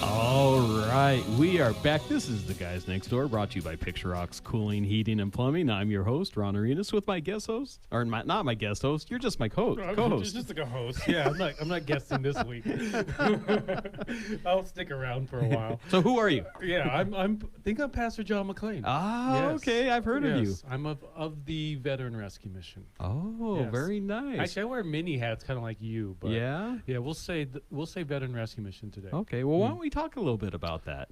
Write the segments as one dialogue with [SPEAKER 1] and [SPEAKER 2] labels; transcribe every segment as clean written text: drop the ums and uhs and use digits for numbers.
[SPEAKER 1] All right, we are back. This is The Guys Next Door, brought to you by Picture Rocks Cooling, Heating, and Plumbing. I'm your host, Ron Arenas, with my guest host, or not my guest host. You're just my co-host.
[SPEAKER 2] Just like a host. Yeah, I'm not guessing this week. I'll stick around for a while.
[SPEAKER 1] So who are you?
[SPEAKER 2] Yeah, I think I'm Pastor John McLean.
[SPEAKER 1] Ah,
[SPEAKER 2] Yes.
[SPEAKER 1] okay, I've heard of you.
[SPEAKER 2] I'm of the Veteran Rescue Mission.
[SPEAKER 1] Oh,
[SPEAKER 2] Yes.
[SPEAKER 1] very nice.
[SPEAKER 2] Actually, I wear many hats, kind of like you. But
[SPEAKER 1] Yeah.
[SPEAKER 2] yeah, we'll say Veteran Rescue Mission today.
[SPEAKER 1] Okay. Well, why don't we talk a little bit about that?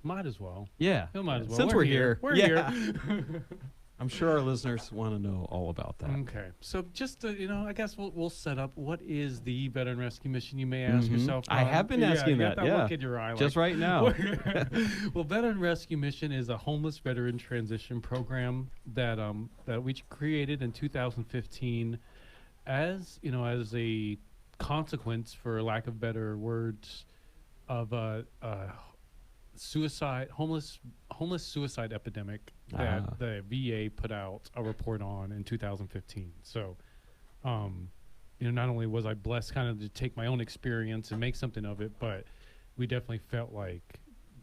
[SPEAKER 2] Might as well.
[SPEAKER 1] Yeah.
[SPEAKER 2] Might as well.
[SPEAKER 1] Since we're here,
[SPEAKER 2] We're
[SPEAKER 1] yeah.
[SPEAKER 2] here.
[SPEAKER 1] I'm sure our listeners want to know all about that.
[SPEAKER 2] Okay, so just to, I guess we'll set up. What is the Veteran Rescue Mission? You may ask yourself.
[SPEAKER 1] I have been asking
[SPEAKER 2] you
[SPEAKER 1] that.
[SPEAKER 2] got
[SPEAKER 1] Yeah.
[SPEAKER 2] look in your eye.
[SPEAKER 1] Just right now.
[SPEAKER 2] Well, Veteran Rescue Mission is a homeless veteran transition program that we created in 2015, as as a consequence, for lack of better words, of a homeless suicide epidemic that the VA put out a report on in 2015. So, not only was I blessed kind of to take my own experience and make something of it, but we definitely felt like,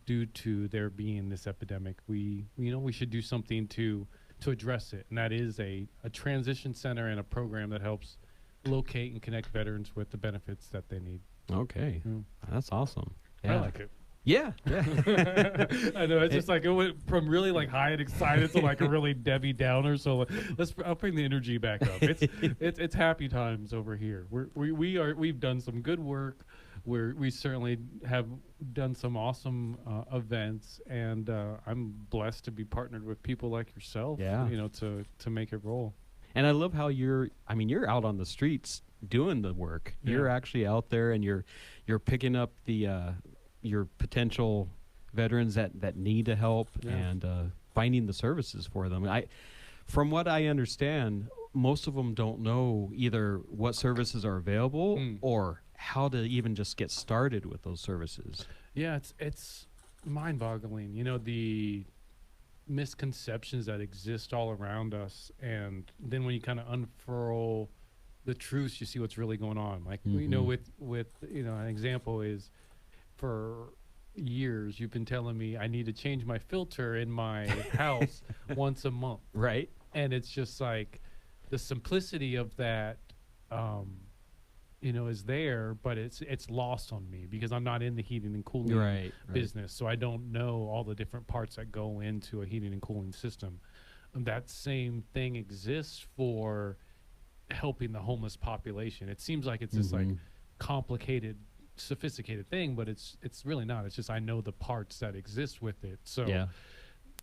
[SPEAKER 2] due to there being this epidemic, we should do something to address it. And that is a transition center and a program that helps locate and connect veterans with the benefits that they need.
[SPEAKER 1] Okay.
[SPEAKER 2] Mm.
[SPEAKER 1] That's awesome.
[SPEAKER 2] I like it.
[SPEAKER 1] Yeah.
[SPEAKER 2] I know, it's just like it went from really like high and excited to like a really Debbie Downer. So I'll bring the energy back up. It's happy times over here. We've done some good work. We certainly have done some awesome events, and I'm blessed to be partnered with people like yourself.
[SPEAKER 1] Yeah.
[SPEAKER 2] To make it roll.
[SPEAKER 1] And I love how you're out on the streets doing the work.
[SPEAKER 2] Yeah.
[SPEAKER 1] You're actually out there, and you're picking up the your potential veterans that need the help, and finding the services for them. From what I understand, most of them don't know either what services are available or how to even just get started with those services.
[SPEAKER 2] Yeah, it's mind-boggling. The misconceptions that exist all around us, and then when you kind of unfurl the truths, you see what's really going on. Like with an example is, for years you've been telling me I need to change my filter in my house once a month,
[SPEAKER 1] right?
[SPEAKER 2] And it's just like the simplicity of that is there, but it's lost on me because I'm not in the heating and cooling business. So I don't know all the different parts that go into a heating and cooling system. That same thing exists for helping the homeless population. It seems like it's this like complicated, sophisticated thing, but it's really not. It's just I know the parts that exist with it. So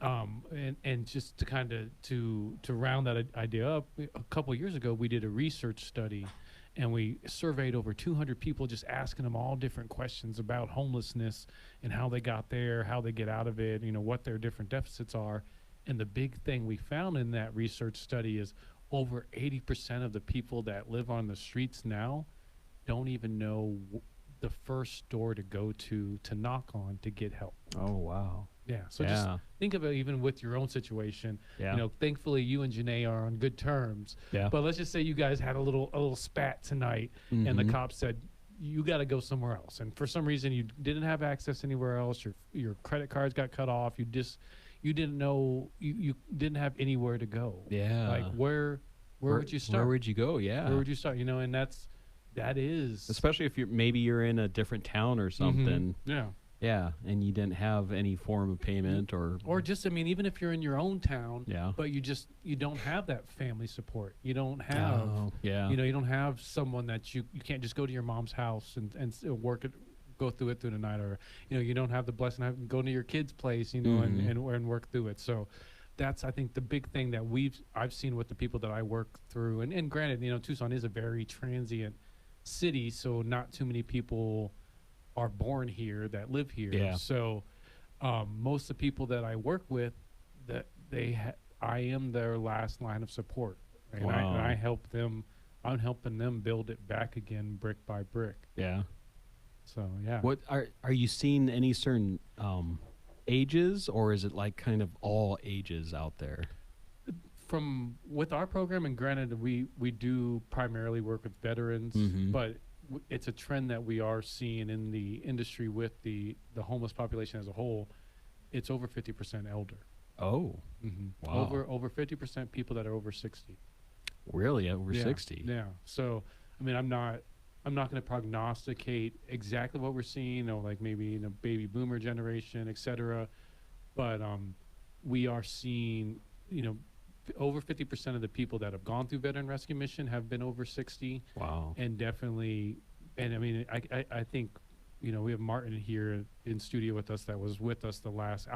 [SPEAKER 2] and just to kind of to round that idea up, a couple of years ago we did a research study, and we surveyed over 200 people, just asking them all different questions about homelessness and how they got there, how they get out of it, what their different deficits are. And the big thing we found in that research study is over 80% of the people that live on the streets now don't even know the first door to go to knock on to get help.
[SPEAKER 1] Oh, wow.
[SPEAKER 2] Yeah. So just think of it even with your own situation.
[SPEAKER 1] Yeah.
[SPEAKER 2] Thankfully you and Janae are on good terms.
[SPEAKER 1] Yeah.
[SPEAKER 2] But let's just say you guys had a little spat tonight, and the cops said you got to go somewhere else, and for some reason you didn't have access anywhere else. Your credit cards got cut off. You didn't know, you didn't have anywhere to go.
[SPEAKER 1] Yeah.
[SPEAKER 2] Like where would you start?
[SPEAKER 1] Where would you go? Yeah.
[SPEAKER 2] Where would you start? And that is
[SPEAKER 1] especially if you're in a different town or something.
[SPEAKER 2] Yeah.
[SPEAKER 1] Yeah, and you didn't have any form of payment or
[SPEAKER 2] just, even if you're in your own town, but you don't have that family support. You don't have, you don't have someone that you can't just go to your mom's house and go through it through the night, or, you don't have the blessing of going to your kid's place, and work through it. So that's, I think, the big thing that I've seen with the people that I work through. And granted, Tucson is a very transient city, so not too many people are born here that live here.
[SPEAKER 1] Yeah.
[SPEAKER 2] So most of the people that I work with, that I am their last line of support. And
[SPEAKER 1] Wow.
[SPEAKER 2] I help them. I'm helping them build it back again, brick by brick.
[SPEAKER 1] Yeah.
[SPEAKER 2] So yeah.
[SPEAKER 1] What are you seeing any certain ages, or is it like kind of all ages out there?
[SPEAKER 2] With our program, and granted, we do primarily work with veterans,
[SPEAKER 1] Mhm.
[SPEAKER 2] but it's a trend that we are seeing in the industry with the homeless population as a whole. It's over 50% elder.
[SPEAKER 1] Oh, wow.
[SPEAKER 2] Over 50% people that are over 60.
[SPEAKER 1] Really, over 60?
[SPEAKER 2] Yeah. So, I mean, I'm not going to prognosticate exactly what we're seeing, or like maybe in a baby boomer generation, et cetera. But we are seeing, over 50% of the people that have gone through Veteran Rescue Mission have been over 60.
[SPEAKER 1] Wow.
[SPEAKER 2] And definitely, and I mean, I think, we have Martin here in studio with us that was with us the last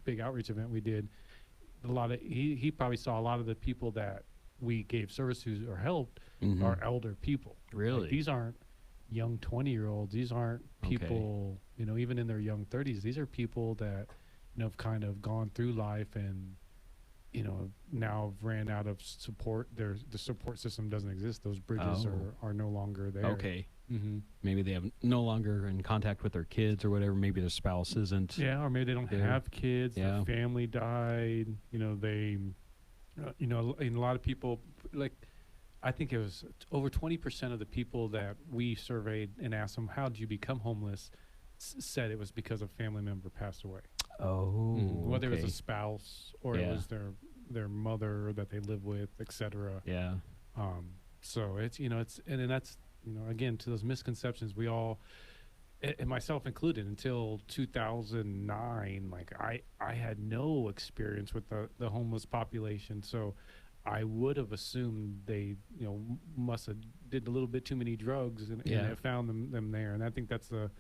[SPEAKER 2] big outreach event we did. He probably saw a lot of the people that we gave service to or helped are elder people.
[SPEAKER 1] Really?
[SPEAKER 2] Like, these aren't young 20-year-olds. These aren't people, even in their young 30s. These are people that, have kind of gone through life and, now have ran out of support. The support system doesn't exist. Those bridges are no longer there.
[SPEAKER 1] Okay. Maybe they have no longer in contact with their kids or whatever. Maybe their spouse isn't.
[SPEAKER 2] Yeah, or maybe they don't have kids.
[SPEAKER 1] Yeah.
[SPEAKER 2] Their family died. They, and a lot of people, like, I think it was over 20% of the people that we surveyed and asked them, how did you become homeless, said it was because a family member passed away.
[SPEAKER 1] Oh,
[SPEAKER 2] whether it was a spouse or it was their mother that they live with, etc.
[SPEAKER 1] Yeah.
[SPEAKER 2] So it's and then that's again, to those misconceptions we all, and myself included, until 2009, like I had no experience with the homeless population, so I would have assumed they must have did a little bit too many drugs and have found them there, and I think that's the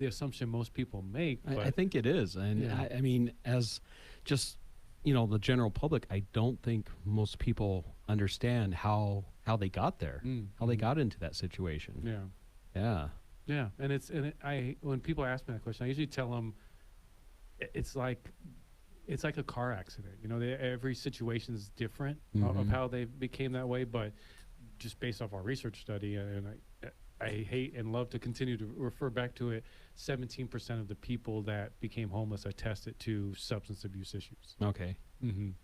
[SPEAKER 2] assumption most people make.
[SPEAKER 1] I think it is. And I mean, as just, the general public, I don't think most people understand how they got there, how they got into that situation.
[SPEAKER 2] Yeah. And when people ask me that question, I usually tell them it's like a car accident. Every situation is different of how they became that way, but just based off our research study, and I hate and love to continue to refer back to it, 17% of the people that became homeless attested to substance abuse issues.
[SPEAKER 1] Okay.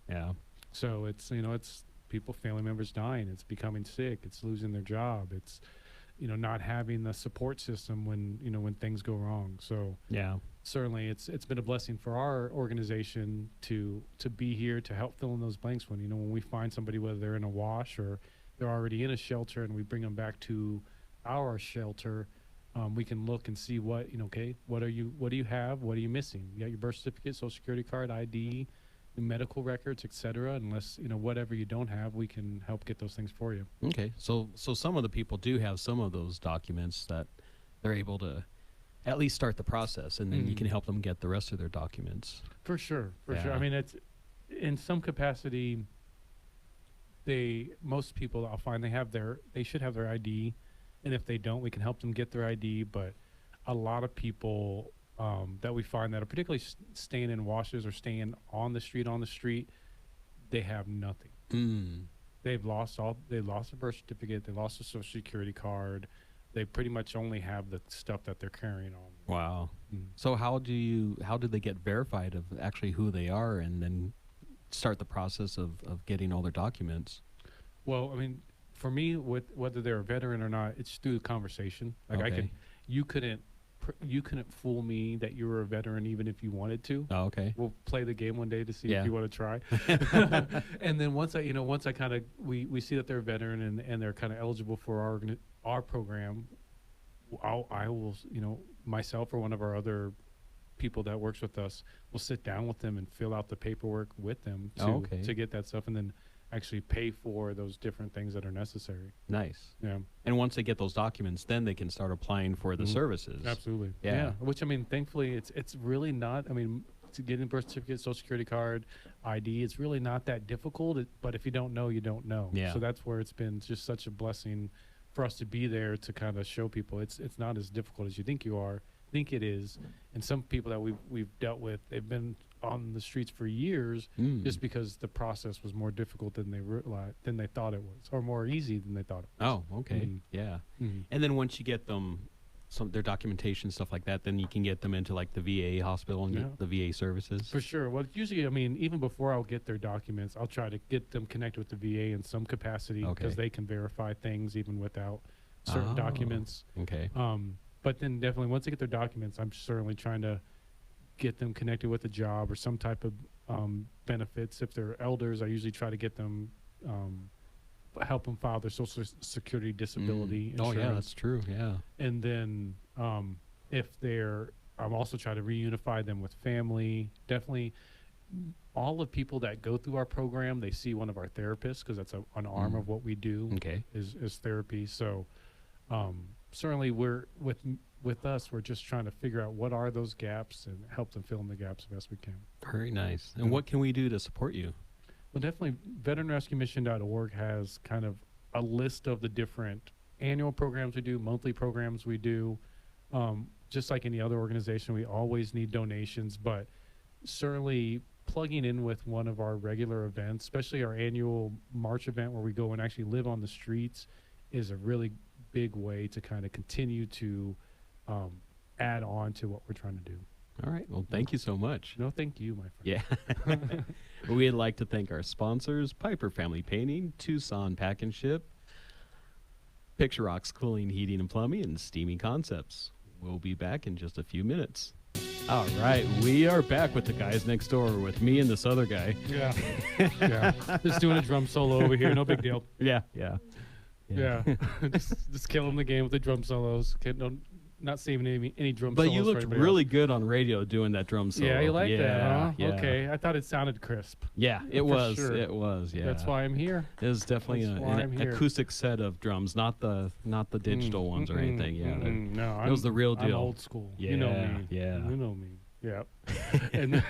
[SPEAKER 1] Yeah.
[SPEAKER 2] So it's, it's people, family members dying, it's becoming sick, it's losing their job, it's, not having the support system when things go wrong. So
[SPEAKER 1] yeah,
[SPEAKER 2] certainly it's been a blessing for our organization to be here to help fill in those blanks when we find somebody, whether they're in a wash or they're already in a shelter, and we bring them back to our shelter, we can look and see what what do you have, what are you missing? You got your birth certificate, social security card, ID, medical records, etc. Unless whatever you don't have, we can help get those things for you.
[SPEAKER 1] Okay, so some of the people do have some of those documents that they're able to at least start the process, and then you can help them get the rest of their documents.
[SPEAKER 2] For sure. I mean, it's in some capacity. Most people, I'll find, they should have their ID. And if they don't, we can help them get their ID. But a lot of people that we find that are particularly staying in washes or staying on the street, they have nothing. They've lost a birth certificate, they lost a social security card. They pretty much only have the stuff that they're carrying on.
[SPEAKER 1] Wow. So how do they get verified of actually who they are, and then start the process of getting all their documents?
[SPEAKER 2] Well, I mean, for me, with whether they're a veteran or not, it's through conversation. Like you couldn't fool me that you were a veteran even if you wanted to.
[SPEAKER 1] Oh, okay.
[SPEAKER 2] We'll play the game one day to see if you want to try. And then once I kind of we see that they're a veteran and they're kind of eligible for our program, I will myself or one of our other people that works with us will sit down with them and fill out the paperwork with them to get that stuff, and then actually pay for those different things that are necessary.
[SPEAKER 1] Nice.
[SPEAKER 2] Yeah.
[SPEAKER 1] And once they get those documents, then they can start applying for the services.
[SPEAKER 2] Absolutely.
[SPEAKER 1] Yeah.
[SPEAKER 2] Which, I mean, thankfully, it's really not, I mean, to get a birth certificate, social security card, ID, it's really not that difficult. But if you don't know, you don't know.
[SPEAKER 1] Yeah.
[SPEAKER 2] So that's where it's been just such a blessing for us to be there to kind of show people it's not as difficult as you think it is. And some people that we've dealt with, they've been on the streets for years just because the process was more difficult than they thought it was, or more easy than they thought it was.
[SPEAKER 1] Oh, okay. Yeah. And then once you get them their documentation, stuff like that, then you can get them into like the VA hospital and get the VA services.
[SPEAKER 2] For sure. Well, usually, I mean, even before I'll get their documents, I'll try to get them connected with the VA in some capacity because they can verify things even without certain documents.
[SPEAKER 1] Okay.
[SPEAKER 2] But then definitely once they get their documents, I'm certainly trying to get them connected with a job or some type of benefits. If they're elders, I usually try to get them, help them file their Social Security disability insurance.
[SPEAKER 1] Oh, yeah, that's true. Yeah.
[SPEAKER 2] And then if they're, I'm also trying to reunify them with family. Definitely all the people that go through our program, they see one of our therapists because that's an arm of what we do.
[SPEAKER 1] Okay.
[SPEAKER 2] Is therapy. So certainly we're with us, we're just trying to figure out what are those gaps and help them fill in the gaps the best we can.
[SPEAKER 1] Very nice. And what can we do to support you?
[SPEAKER 2] Well, definitely veteranrescuemission.org has kind of a list of the different annual programs we do, monthly programs we do. Just like any other organization, we always need donations, but certainly plugging in with one of our regular events, especially our annual March event where we go and actually live on the streets, is a really big way to kind of continue to add on to what we're trying to do.
[SPEAKER 1] All right. Well, thank you so much.
[SPEAKER 2] No, thank you, my friend.
[SPEAKER 1] Yeah. We'd like to thank our sponsors, Piper Family Painting, Tucson Pack and Ship, Picture Rocks Cooling, Heating and Plumbing, and Steamy Concepts. We'll be back in just a few minutes. All right. We are back with the guys next door with me and this other guy.
[SPEAKER 2] Yeah. Yeah. Just doing a drum solo over here. No big deal.
[SPEAKER 1] Yeah. Yeah.
[SPEAKER 2] Yeah. just killing the game with the drum solos. Not saving any drum solos.
[SPEAKER 1] But you looked really good on radio doing that drum solo.
[SPEAKER 2] Yeah, you like that, huh?
[SPEAKER 1] Yeah.
[SPEAKER 2] Okay. I thought it sounded crisp.
[SPEAKER 1] Yeah, it was.
[SPEAKER 2] Sure.
[SPEAKER 1] It was. Yeah.
[SPEAKER 2] That's why I'm here.
[SPEAKER 1] It was definitely an acoustic set of drums, not the digital ones or anything. Yeah.
[SPEAKER 2] No,
[SPEAKER 1] it was the real deal.
[SPEAKER 2] I'm old school.
[SPEAKER 1] Yeah.
[SPEAKER 2] You know me.
[SPEAKER 1] Yeah.
[SPEAKER 2] You know me. Yeah. And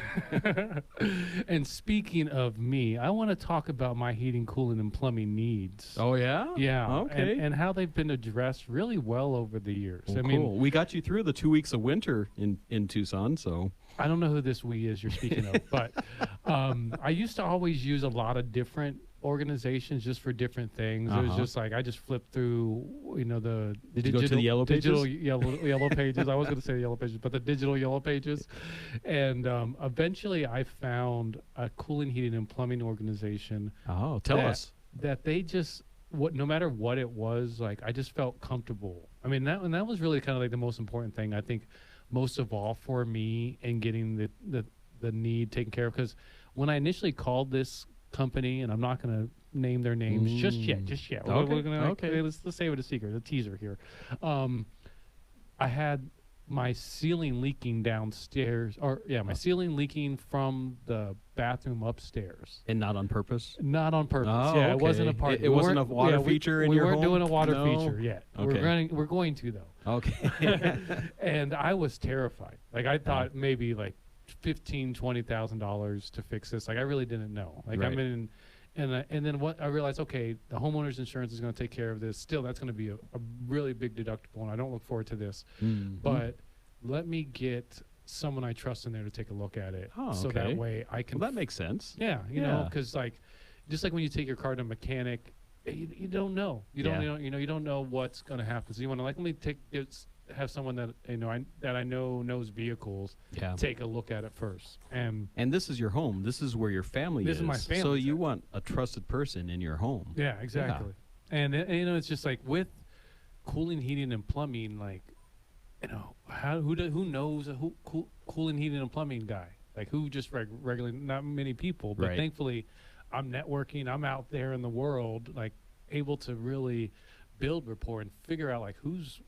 [SPEAKER 2] and speaking of me, I want to talk about my heating, cooling, and plumbing needs.
[SPEAKER 1] Oh yeah.
[SPEAKER 2] Yeah.
[SPEAKER 1] Okay.
[SPEAKER 2] And how they've been addressed really well over the years.
[SPEAKER 1] Well,
[SPEAKER 2] I mean,
[SPEAKER 1] cool. We got you through the 2 weeks of winter in Tucson, so.
[SPEAKER 2] I don't know who this we is you're speaking of, but I used to always use a lot of different organizations just for different things. It was just like I just flipped through, the
[SPEAKER 1] Did you go to the yellow pages?
[SPEAKER 2] Digital yellow pages. I was going to say the yellow pages, but the digital yellow pages. And eventually, I found a cooling, heating, and plumbing organization.
[SPEAKER 1] Oh, tell us
[SPEAKER 2] that they just no matter what it was, like I just felt comfortable. I mean that was really kind of like the most important thing I think, most of all for me in getting the need taken care of. Because when I initially called this company, and I'm not going to name their names just yet.
[SPEAKER 1] Okay.
[SPEAKER 2] We're gonna, let's save it a secret, a teaser here. I had my ceiling leaking downstairs, my ceiling leaking from the bathroom upstairs.
[SPEAKER 1] And not on purpose?
[SPEAKER 2] Not on purpose.
[SPEAKER 1] Oh,
[SPEAKER 2] yeah,
[SPEAKER 1] okay.
[SPEAKER 2] It wasn't a part.
[SPEAKER 1] It wasn't a water feature in your home?
[SPEAKER 2] We weren't doing a water
[SPEAKER 1] No?
[SPEAKER 2] feature yet.
[SPEAKER 1] Okay.
[SPEAKER 2] We're going to though.
[SPEAKER 1] Okay.
[SPEAKER 2] And I was terrified. Like I thought maybe like $15,000-$20,000 to fix this. Like I really didn't know. Like
[SPEAKER 1] right.
[SPEAKER 2] I'm in, and then what I realized, okay, the homeowner's insurance is going to take care of this. Still, that's going to be a really big deductible, and I don't look forward to this.
[SPEAKER 1] Mm-hmm.
[SPEAKER 2] But let me get someone I trust in there to take a look at it, so that way I can.
[SPEAKER 1] Well, that makes sense.
[SPEAKER 2] Yeah, you know, because like, just like when you take your car to a mechanic, you don't know. You don't know what's going to happen. So you want to let me have someone that I know knows vehicles take a look at it first. And
[SPEAKER 1] this is your home. This is where your family is.
[SPEAKER 2] This is my family.
[SPEAKER 1] So you want a trusted person in your home.
[SPEAKER 2] Yeah, exactly. Yeah. And it's just like with cooling, heating, and plumbing, like, who knows a cooling, heating, and plumbing guy? Like who just regularly, not many people, but thankfully I'm networking, I'm out there in the world, like able to really build rapport and figure out like who's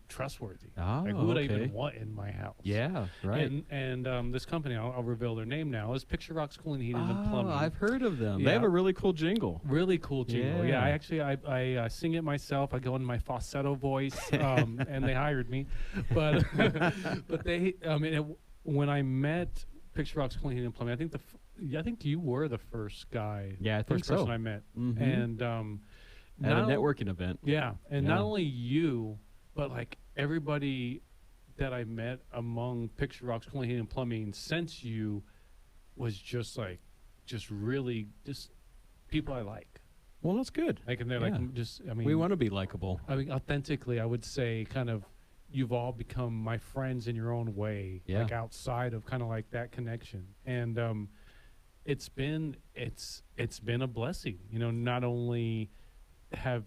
[SPEAKER 2] trustworthy. Like who would I even want in my house?
[SPEAKER 1] Yeah, right.
[SPEAKER 2] And this company, I'll reveal their name now, is Picture Rocks Cooling, Heating, and Plumbing.
[SPEAKER 1] I've heard of them.
[SPEAKER 2] Yeah.
[SPEAKER 1] They have a really cool jingle.
[SPEAKER 2] Really cool jingle. Yeah, I sing it myself. I go in my falsetto voice, and they hired me. But but they, when I met Picture Rocks Cooling, Heating, and Plumbing, I think you were the first guy.
[SPEAKER 1] Yeah, I think
[SPEAKER 2] first person I met.
[SPEAKER 1] Mm-hmm.
[SPEAKER 2] And
[SPEAKER 1] at a networking event.
[SPEAKER 2] Yeah, and not only you, but like everybody that I met among Picture Rocks Cooling, Heating, and Plumbing since you was just really people I like.
[SPEAKER 1] Well, that's good.
[SPEAKER 2] Like, and they're like,
[SPEAKER 1] we want to be likable.
[SPEAKER 2] I mean, authentically, I would say kind of you've all become my friends in your own way, like outside of kind of like that connection. And it's been a blessing, not only have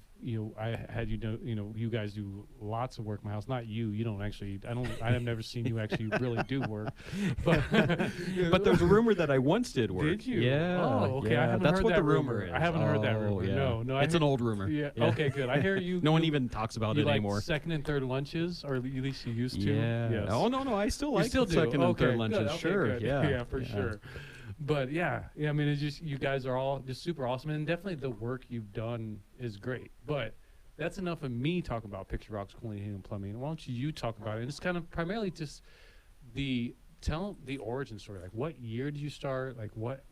[SPEAKER 2] I had you guys do lots of work in my house. Not you. You don't actually. I have never seen you actually really do work. But
[SPEAKER 1] but there's a rumor that I once did work.
[SPEAKER 2] Did you?
[SPEAKER 1] Yeah.
[SPEAKER 2] Oh, okay.
[SPEAKER 1] Yeah.
[SPEAKER 2] I haven't
[SPEAKER 1] That's
[SPEAKER 2] heard
[SPEAKER 1] what
[SPEAKER 2] that
[SPEAKER 1] the rumor is.
[SPEAKER 2] I haven't heard that
[SPEAKER 1] Oh,
[SPEAKER 2] rumor.
[SPEAKER 1] yeah.
[SPEAKER 2] No.
[SPEAKER 1] It's an old rumor.
[SPEAKER 2] Yeah.
[SPEAKER 1] Yeah.
[SPEAKER 2] Okay. Good. I hear you.
[SPEAKER 1] No one even talks about
[SPEAKER 2] you
[SPEAKER 1] it
[SPEAKER 2] like
[SPEAKER 1] anymore.
[SPEAKER 2] second and third lunches, or at least you used to.
[SPEAKER 1] Yeah.
[SPEAKER 2] Yes.
[SPEAKER 1] Oh no, I still
[SPEAKER 2] You
[SPEAKER 1] like
[SPEAKER 2] still
[SPEAKER 1] the
[SPEAKER 2] do.
[SPEAKER 1] second and
[SPEAKER 2] Okay,
[SPEAKER 1] third
[SPEAKER 2] good.
[SPEAKER 1] lunches.
[SPEAKER 2] Okay,
[SPEAKER 1] Sure.
[SPEAKER 2] good.
[SPEAKER 1] Yeah.
[SPEAKER 2] Yeah, for sure. But yeah. I mean, it's just you guys are all just super awesome, and definitely the work you've done is great. But that's enough of me talking about Picture Rocks Cooling, Heating, and Plumbing. Why don't you talk about it? And it's kind of primarily just tell the origin story. Like, what year did you start? Like, what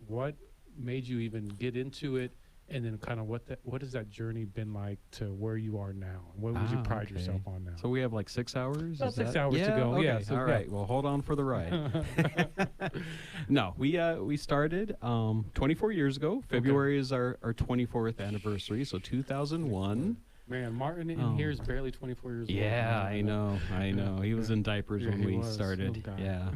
[SPEAKER 2] made you even get into it? And then kind of what has that journey been like to where you are now? What would you pride yourself on now?
[SPEAKER 1] So we have like 6 hours?
[SPEAKER 2] About 6 hours to go.
[SPEAKER 1] Okay.
[SPEAKER 2] Yeah. So,
[SPEAKER 1] all right. Well, hold on for the ride. No, we started 24 years ago. February is our 24th anniversary, so 2001.
[SPEAKER 2] Man, Martin in here is barely 24 years old.
[SPEAKER 1] Yeah, I know. He was in diapers when we started. Yeah.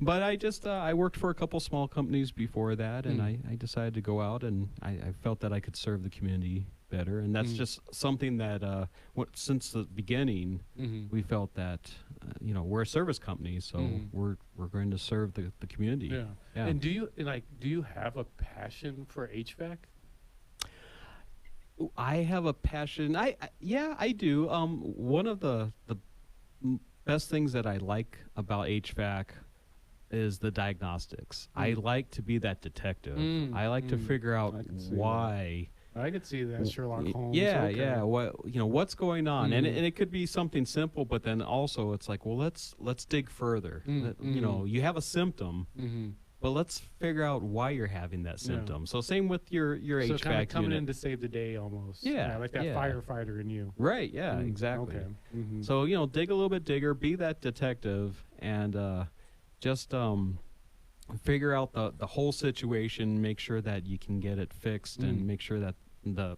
[SPEAKER 1] But I worked for a couple small companies before that, and I decided to go out, and I felt that I could serve the community better, and that's just something that since the beginning we felt that we're a service company, so we're going to serve the community.
[SPEAKER 2] Yeah. And do you have a passion for HVAC?
[SPEAKER 1] I have a passion. I do. One of the best things that I like about HVAC is the diagnostics. I like to be that detective. I like to figure out why.
[SPEAKER 2] I could see that, Sherlock Holmes.
[SPEAKER 1] Yeah, yeah. What's going on? And it could be something simple, but then also it's like, well, let's dig further. You have a symptom, but let's figure out why you're having that symptom. So same with your
[SPEAKER 2] so
[SPEAKER 1] HVAC
[SPEAKER 2] kind of coming
[SPEAKER 1] unit.
[SPEAKER 2] in to save the day almost.
[SPEAKER 1] Yeah,
[SPEAKER 2] like that firefighter in you.
[SPEAKER 1] Right. Yeah. Exactly.
[SPEAKER 2] Okay.
[SPEAKER 1] So dig a little bit digger, be that detective, and just figure out the whole situation. Make sure that you can get it fixed, and make sure that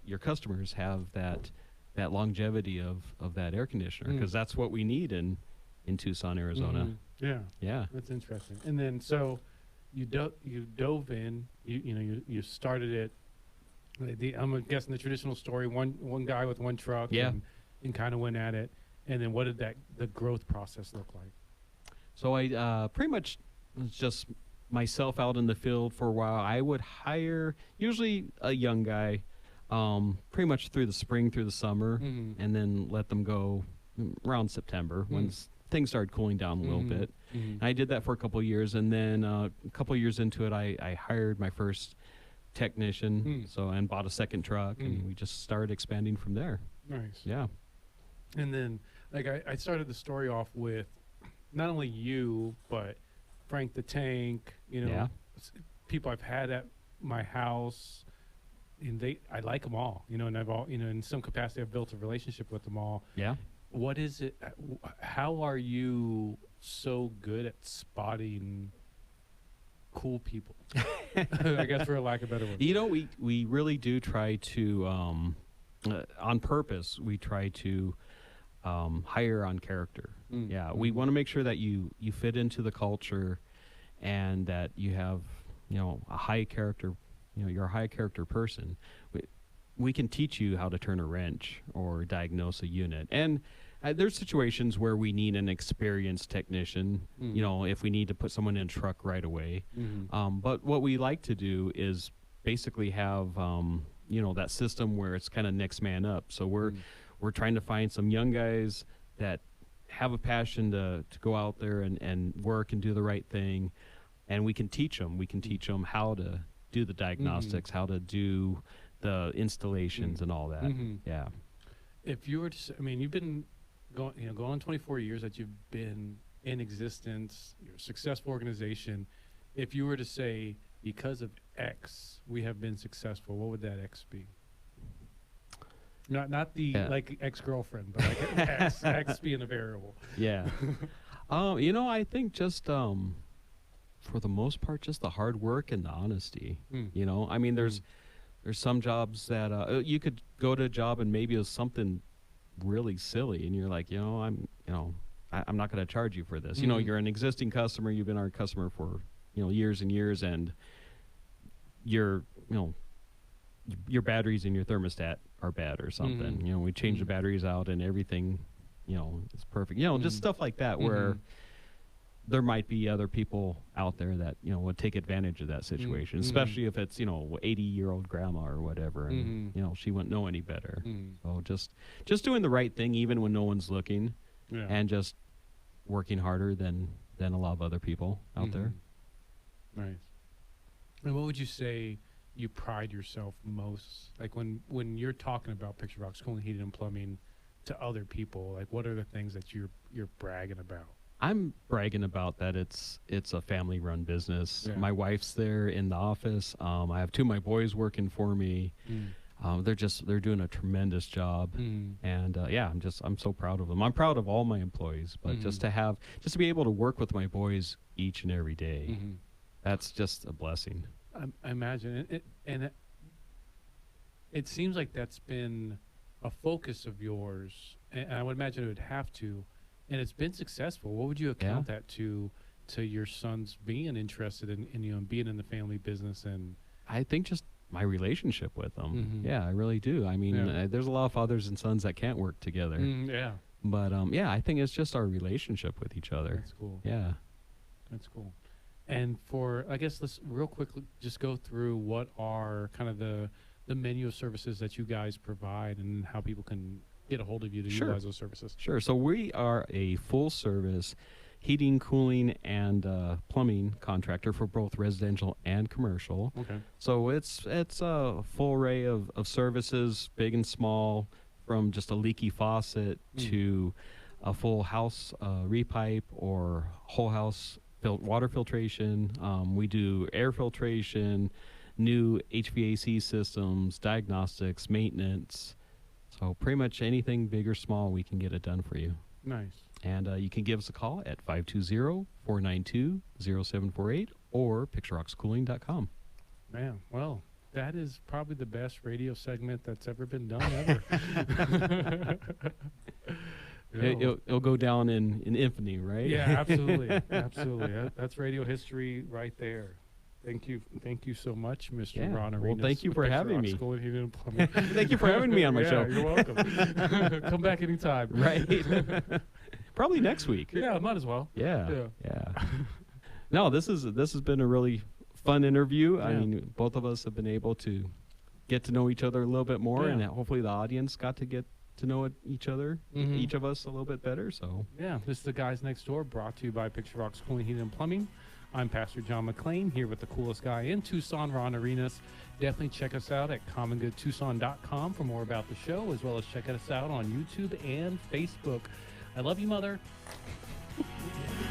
[SPEAKER 1] your customers have that longevity of that air conditioner, because that's what we need in Tucson, Arizona.
[SPEAKER 2] Yeah. That's interesting. And then so you dove in. You started it. I'm guessing the traditional story. One guy with one truck.
[SPEAKER 1] Yeah.
[SPEAKER 2] And kind of went at it. And then what did the growth process look like?
[SPEAKER 1] So I pretty much was just myself out in the field for a while. I would hire usually a young guy, pretty much through the spring, through the summer, and then let them go around September when things started cooling down a little bit. I did that for a couple of years, and then a couple of years into it, I hired my first technician, and bought a second truck, and we just started expanding from there.
[SPEAKER 2] Nice.
[SPEAKER 1] Yeah.
[SPEAKER 2] And then, like, I started the story off with not only you, but Frank the Tank, people I've had at my house, and I like them all, and I've all, in some capacity I've built a relationship with them all.
[SPEAKER 1] Yeah.
[SPEAKER 2] What is it? How are you so good at spotting cool people? I guess for a lack of better word.
[SPEAKER 1] We really do try to, on purpose, we try to hire on character. Yeah, we want to make sure that you fit into the culture, and that you have a high character. You're a high character person. We can teach you how to turn a wrench or diagnose a unit, and there's situations where we need an experienced technician. If we need to put someone in a truck right away. But what we like to do is basically have that system where it's kind of next man up. So we're trying to find some young guys that have a passion to go out there and work and do the right thing, and we can teach them. We can teach them how to do the diagnostics, how to do the installations and all that. Yeah.
[SPEAKER 2] If you were to, you've been going on 24 years that you've been in existence. You're a successful organization. If you were to say, because of X, we have been successful, what would that X be? Not the like ex-girlfriend, but like X being a variable.
[SPEAKER 1] Yeah. I think just for the most part, just the hard work and the honesty. There's some jobs that you could go to a job and maybe it was something really silly, and you're like, I'm not going to charge you for this. You're an existing customer. You've been our customer for years and years, and you're your batteries in your thermostat are bad or something.
[SPEAKER 2] Mhm.
[SPEAKER 1] You know, we change the
[SPEAKER 2] Mhm.
[SPEAKER 1] batteries out and everything, you know, is perfect. You know, just
[SPEAKER 2] Mhm.
[SPEAKER 1] stuff like that where
[SPEAKER 2] Mhm.
[SPEAKER 1] there might be other people out there that, you know, would take advantage of that situation,
[SPEAKER 2] Mhm.
[SPEAKER 1] especially if it's, you know, 80-year-old grandma or whatever, and
[SPEAKER 2] Mhm.
[SPEAKER 1] you know, she wouldn't know any better.
[SPEAKER 2] Mhm.
[SPEAKER 1] So just doing the right thing even when no one's looking,
[SPEAKER 2] Yeah.
[SPEAKER 1] and just working harder than a lot of other people out there.
[SPEAKER 2] Nice. And what would you say you pride yourself most? Like when you're talking about Picture Box Cooling, Heating, and Plumbing to other people, like what are the things that you're bragging about?
[SPEAKER 1] I'm bragging about that it's a family run business.
[SPEAKER 2] Yeah.
[SPEAKER 1] My wife's there in the office. I have two of my boys working for me. They're doing a tremendous job. And yeah, I'm so proud of them. I'm proud of all my employees, but just to be able to work with my boys each and every day, that's just a blessing.
[SPEAKER 2] I imagine it seems like that's been a focus of yours, and I would imagine it would have to, and it's been successful. What would you account that to your sons being interested in you and being in the family business? And
[SPEAKER 1] I think just my relationship with them.
[SPEAKER 2] Mhm.
[SPEAKER 1] Yeah, I really do. I mean,
[SPEAKER 2] Yeah.
[SPEAKER 1] there's a lot of fathers and sons that can't work together.
[SPEAKER 2] Yeah,
[SPEAKER 1] But yeah, I think it's just our relationship with each other.
[SPEAKER 2] that's cool.
[SPEAKER 1] Yeah.
[SPEAKER 2] That's cool. And for, I guess, let's real quickly just go through what are kind of the menu of services that you guys provide and how people can get a hold of you to
[SPEAKER 1] Sure.
[SPEAKER 2] utilize those services.
[SPEAKER 1] Sure. So we are a full service heating, cooling, and plumbing contractor for both residential and commercial.
[SPEAKER 2] Okay.
[SPEAKER 1] So it's a full array of services, big and small, from just a leaky faucet to a full house repipe or whole house water filtration. We do air filtration, new HVAC systems, diagnostics, maintenance. So pretty much anything big or small, we can get it done for you.
[SPEAKER 2] Nice.
[SPEAKER 1] And you can give us a call at 520-492-0748 or picturerockscooling.com.
[SPEAKER 2] Man, well, that is probably the best radio segment that's ever been done ever.
[SPEAKER 1] It'll go down in infamy, right?
[SPEAKER 2] Yeah, absolutely. Absolutely. That's radio history right there. Thank you so much, Mr.
[SPEAKER 1] Yeah.
[SPEAKER 2] Ron
[SPEAKER 1] Well,
[SPEAKER 2] Arenas.
[SPEAKER 1] thank you for having me.
[SPEAKER 2] School and Heating and Plumbing.
[SPEAKER 1] Thank you for having me on my show.
[SPEAKER 2] You're welcome. Come back anytime.
[SPEAKER 1] Right. Probably next week.
[SPEAKER 2] Yeah, might as well.
[SPEAKER 1] Yeah. No, this has been a really fun interview. I mean, both of us have been able to get to know each other a little bit more, and hopefully the audience got to get to know each other, each of us a little bit better. So
[SPEAKER 2] yeah, this is The Guys Next Door, brought to you by Picture Box Cooling, Heating, and Plumbing. I'm Pastor John McClain, here with the coolest guy in Tucson, Ron Arenas. Definitely check us out at commongoodtucson.com for more about the show, as well as check us out on YouTube and Facebook. I love you, Mother.